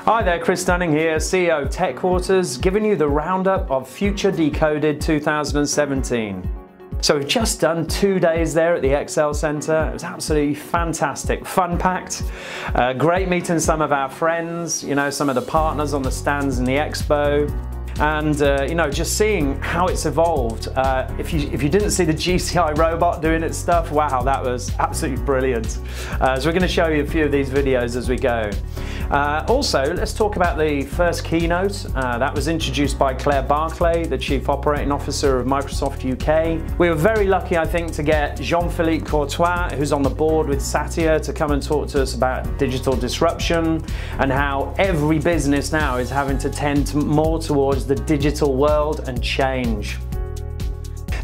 Hi there, Chris Dunning here, CEO of TechQuarters, giving you the roundup of Future Decoded 2017. So we've just done 2 days there at the Excel Centre. It was absolutely fantastic, fun-packed. Great meeting some of our friends, you know, some of the partners on the stands in the expo. And you know, just seeing how it's evolved. If you didn't see the GCI robot doing its stuff, wow, that was absolutely brilliant. So we're going to show you a few of these videos as we go. Also, let's talk about the first keynote. That was introduced by Claire Barclay, the Chief Operating Officer of Microsoft UK. We were very lucky, I think, to get Jean-Philippe Courtois, who's on the board with Satya, to come and talk to us about digital disruption and how every business now is having to tend more towards the digital world and change.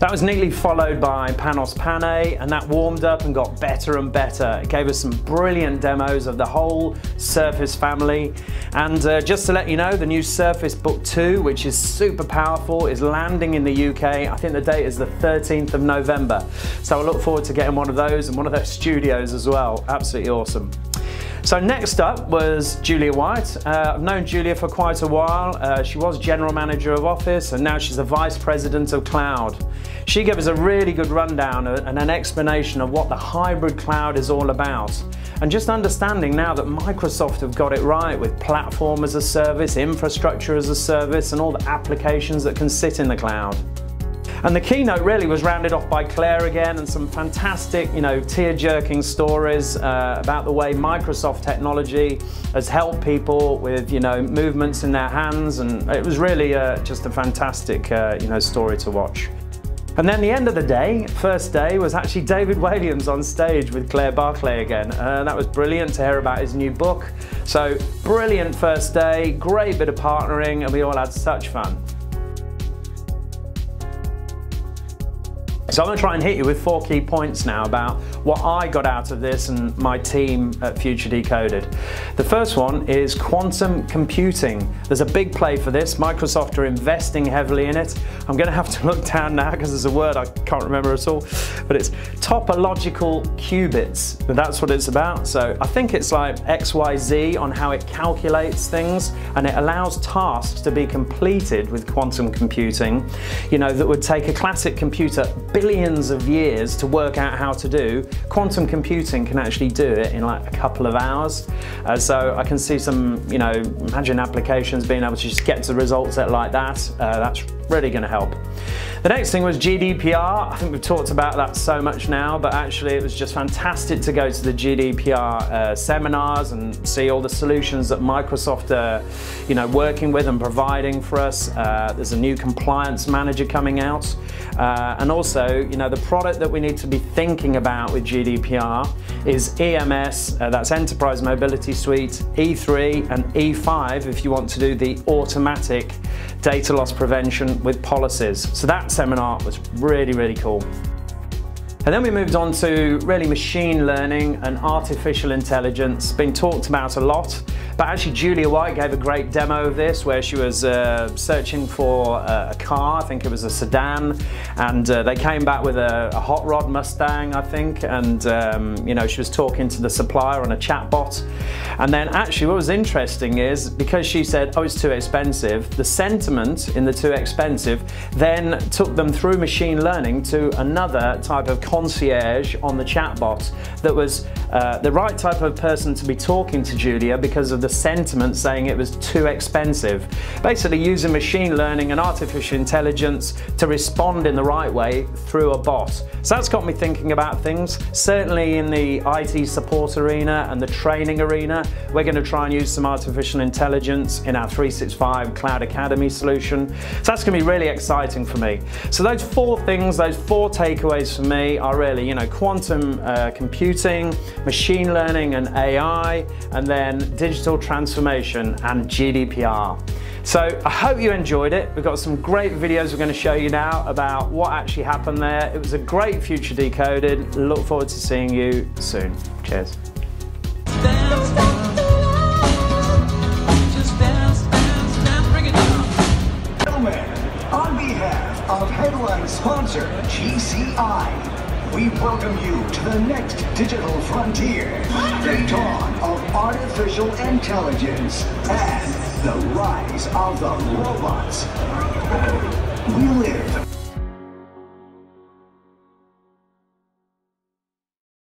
That was neatly followed by Panos Panay, and that warmed up and got better and better. It gave us some brilliant demos of the whole Surface family. And just to let you know, the new Surface Book 2, which is super powerful, is landing in the UK. I think the date is the 13th of November. So I look forward to getting one of those in one of those studios as well. Absolutely awesome. So next up was Julia White. I've known Julia for quite a while. She was General Manager of Office and now she's the Vice President of Cloud. She gave us a really good rundown and an explanation of what the hybrid cloud is all about. And just understanding now that Microsoft have got it right with platform as a service, infrastructure as a service, and all the applications that can sit in the cloud. And the keynote really was rounded off by Claire again, and some fantastic, you know, tear-jerking stories about the way Microsoft technology has helped people with, you know, movements in their hands, and it was really just a fantastic, you know, story to watch. And then the end of the day, first day, was actually David Williams on stage with Claire Barclay again. That was brilliant to hear about his new book. So brilliant first day, great bit of partnering, and we all had such fun. So I'm going to try and hit you with 4 key points now about what I got out of this and my team at Future Decoded. The first one is quantum computing. There's a big play for this. Microsoft are investing heavily in it. I'm going to have to look down now because there's a word I can't remember at all, but it's topological qubits. That's what it's about. So I think it's like XYZ on how it calculates things, and it allows tasks to be completed with quantum computing, you know, that would take a classic computer billions of years to work out how to do. Quantum computing can actually do it in like a couple of hours. So I can see some, you know, imagine applications being able to just get to the results like that. That's really going to help. The next thing was GDPR. I think we've talked about that so much now, but actually it was just fantastic to go to the GDPR seminars and see all the solutions that Microsoft are, you know, working with and providing for us. There's a new compliance manager coming out, and also, you know, the product that we need to be thinking about with GDPR is EMS, that's Enterprise Mobility Suite, E3 and E5 if you want to do the automatic data loss prevention with policies. So that seminar was really, really cool. And then we moved on to really machine learning and artificial intelligence. Been talked about a lot, but actually Julia White gave a great demo of this where she was searching for a car. I think it was a sedan, and they came back with a hot rod Mustang, I think, and you know, she was talking to the supplier on a chatbot. And then actually what was interesting is, because she said, oh, it's too expensive, the sentiment in the too expensive then took them through machine learning to another type of concierge on the chatbot that was the right type of person to be talking to Julia because of the sentiment saying it was too expensive. Basically using machine learning and artificial intelligence to respond in the right way through a bot. So that's got me thinking about things. Certainly in the IT support arena and the training arena, we're going to try and use some artificial intelligence in our 365 Cloud Academy solution. So that's going to be really exciting for me. So those 4 things, those 4 takeaways for me are really, you know, quantum computing, machine learning and AI, and then digital transformation and GDPR. So I hope you enjoyed it. We've got some great videos we're going to show you now about what actually happened there. It was a great Future Decoded. Look forward to seeing you soon. Cheers. On behalf of headline sponsor GCI, we welcome you to the next digital frontier, the dawn of artificial intelligence, and the rise of the robots. We live